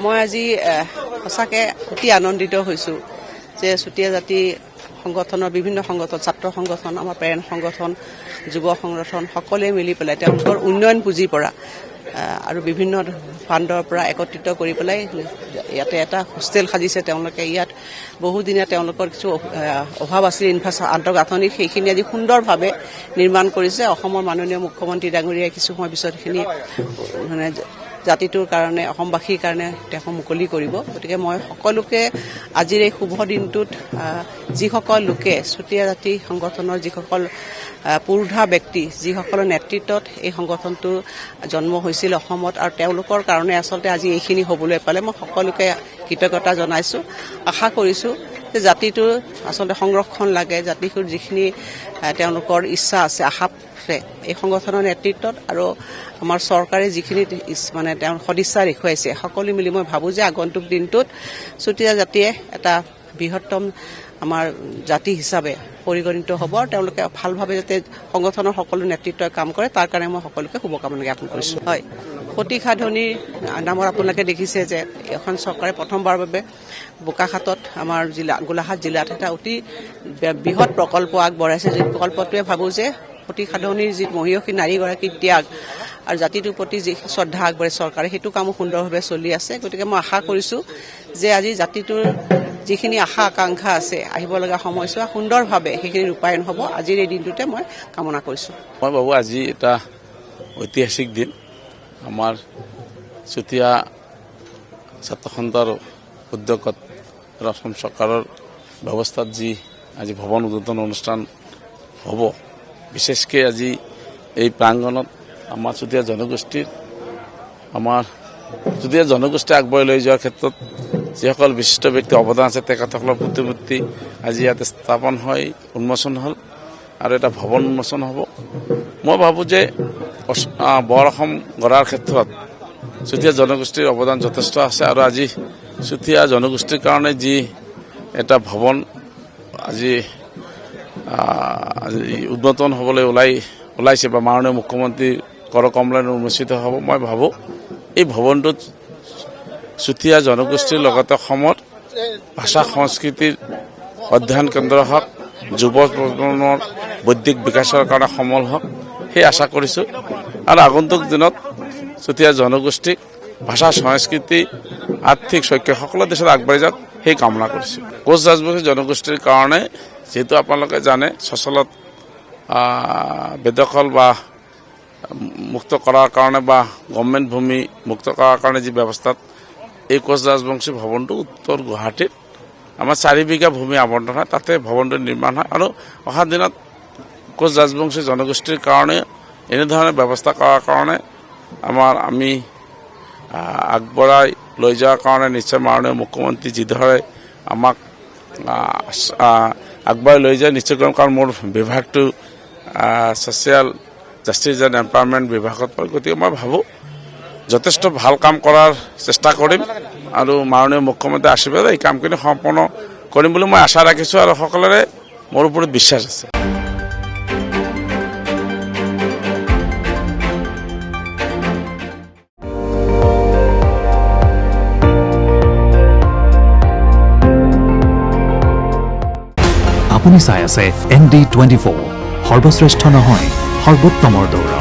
মই আজি সঁচাকৈ অতি আনন্দিত হৈছোঁ যে চুতীয়া জাতি সংগঠনৰ বিভিন্ন সংগঠন, ছাত্ৰ সংগঠন, আমাৰ পেৰেণ্ট সংগঠন, যুৱ সংগঠন সকলোৱে মিলি পেলাই তেওঁলোকৰ উন্নয়ন পুঁজিৰ পৰা আৰু বিভিন্ন ফাণ্ডৰ পৰা একত্ৰিত কৰি পেলাই ইয়াতে এটা হোষ্টেল সাজিছে। তেওঁলোকে ইয়াত বহুদিনীয়া তেওঁলোকৰ কিছু অভাৱ আছিল আন্তঃগাঁথনি, সেইখিনি আজি সুন্দৰভাৱে নিৰ্মাণ কৰিছে। অসমৰ মাননীয় মুখ্যমন্ত্ৰী ডাঙৰীয়াই কিছু সময় পিছত সেইখিনি মানে জাতিটোৰ কাৰণে, অসমবাসীৰ কাৰণে তেওঁ মুকলি কৰিব। গতিকে মই সকলোকে আজিৰ এই শুভ দিনটোত যিসকল লোকে চুতীয়া জাতি সংগঠনৰ যিসকল পুৰুধা ব্যক্তি, যিসকলৰ নেতৃত্বত এই সংগঠনটো জন্ম হৈছিল অসমত, আৰু তেওঁলোকৰ কাৰণে আচলতে আজি এইখিনি হ'বলৈ পালে মই সকলোকে কৃতজ্ঞতা জনাইছোঁ। আশা কৰিছোঁ যে জাতিটোৰ আচলতে সংৰক্ষণ লাগে, জাতিটোৰ যিখিনি তেওঁলোকৰ ইচ্ছা আছে, আশা আছে, এই সংগঠনৰ নেতৃত্বত আৰু আমাৰ চৰকাৰে যিখিনি মানে তেওঁৰ সদিচ্ছা দেখুৱাইছে, সকলো মিলি মই ভাবোঁ যে আগন্তুক দিনটোত চুতীয়া জাতিয়ে এটা বৃহত্তম আমাৰ জাতি হিচাপে পৰিগণিত হ'ব আৰু তেওঁলোকে ভালভাৱে যাতে সংগঠনৰ সকলো নেতৃত্বই কাম কৰে, তাৰ কাৰণে মই সকলোকে শুভকামনা জ্ঞাপন কৰিছোঁ। হয়, সতীসাধনীৰ নামত আপোনালোকে দেখিছে যে এখন চৰকাৰে প্ৰথমবাৰৰ বাবে বোকাখাতত আমাৰ গোলাঘাট জিলাত এটা অতি বৃহৎ প্ৰকল্প আগবঢ়াইছে। যি প্ৰকল্পটোৱে ভাবোঁ যে সতীসাধনীৰ যি মহিয়সী নাৰীগৰাকীৰ ত্যাগ আৰু জাতিটোৰ প্ৰতি যি শ্ৰদ্ধা আগবঢ়াই চৰকাৰে, সেইটো কামো সুন্দৰভাৱে চলি আছে। গতিকে মই আশা কৰিছোঁ যে আজি জাতিটোৰ যিখিনি আশা আকাংক্ষা আছে, আহিব লগা সময়ছোৱা সুন্দৰভাৱে সেইখিনি ৰূপায়ণ হ'ব, আজিৰ এই দিনটোতে মই কামনা কৰিছোঁ। মই ভাবোঁ আজি এটা ঐতিহাসিক দিন। আমাৰ চুতীয়া ছাত্ৰ সন্থাৰ উদ্যোগত অসম চৰকাৰৰ ব্যৱস্থাত যি আজি ভৱন উদ্বোধন অনুষ্ঠান হ'ব, বিশেষকৈ আজি এই প্ৰাংগণত আমাৰ চুতীয়া জনগোষ্ঠী আগবঢ়াই লৈ যোৱাৰ ক্ষেত্ৰত যিসকল বিশিষ্ট ব্যক্তি অৱদান আছে, তেখেতসকলৰ প্ৰতিমূৰ্তি আজি ইয়াতে স্থাপন হৈ উন্মোচন হ'ল আৰু এটা ভৱন উন্মোচন হ'ব। মই ভাবোঁ যে বৰ অসম গঢ়াৰ ক্ষেত্ৰত চুতীয়া জনগোষ্ঠীৰ অৱদান যথেষ্ট আছে আৰু আজি চুতীয়া জনগোষ্ঠীৰ কাৰণে যি এটা ভৱন আজি উদ্বোধন হ'বলৈ ওলাইছে বা মাননীয় মুখ্যমন্ত্ৰী কৰকমলত উন্মোচিত হ'ব, মই ভাবোঁ এই ভৱনটোত চুতীয়া জনগোষ্ঠীৰ লগতে অসমৰ ভাষা সংস্কৃতিৰ অধ্যয়ন কেন্দ্ৰ হওক, যুৱ প্ৰজন্মৰ বৌদ্ধিক বিকাশৰ কাৰণে সমল হওক, সেই আশা কৰিছোঁ। আৰু আগন্তুক দিনত চুতীয়া জনগোষ্ঠীক ভাষা সংস্কৃতি, আৰ্থিক শৈক্ষিক সকলো দিশত আগবাঢ়ি যাওক, সেই কামনা কৰিছোঁ। কোচ ৰাজবংশী জনগোষ্ঠীৰ কাৰণে যিহেতু আপোনালোকে জানে, সচলত বেদখল বা মুক্ত কৰাৰ কাৰণে বা গভৰ্ণমেণ্ট ভূমি মুক্ত কৰাৰ কাৰণে যি ব্যৱস্থাত এই কোচ ৰাজবংশী ভৱনটো উত্তৰ গুৱাহাটীত আমাৰ 4 বিঘা ভূমি আবণ্টন হয়, তাতে ভৱনটো নিৰ্মাণ হয় আৰু অহা দিনত কোচ ৰাজবংশী জনগোষ্ঠীৰ কাৰণে এনেধৰণে ব্যৱস্থা কৰাৰ কাৰণে আমি আগবঢ়াই লৈ যোৱাৰ কাৰণে নিশ্চয় মাননীয় মুখ্যমন্ত্ৰী যিদৰে আমাক আগবঢ়াই লৈ যায় নিশ্চয় কৰিম, কাৰণ মোৰ বিভাগটো ছ'চিয়েল জাষ্টিছ এণ্ড এম্পাৱাৰমেণ্ট বিভাগত পৰে। গতিকে মই ভাবোঁ যথেষ্ট ভাল কাম কৰাৰ চেষ্টা কৰিম আৰু মাননীয় মুখ্যমন্ত্ৰীৰ আশীৰ্বাদ এই কামখিনি সম্পন্ন কৰিম বুলি মই আশা ৰাখিছোঁ আৰু সকলোৰে মোৰ ওপৰত বিশ্বাস আছে। আপুনি চাই আছে ND24, সৰ্বশ্ৰেষ্ঠ নহয় সৰ্বোত্তমৰ দৌৰা।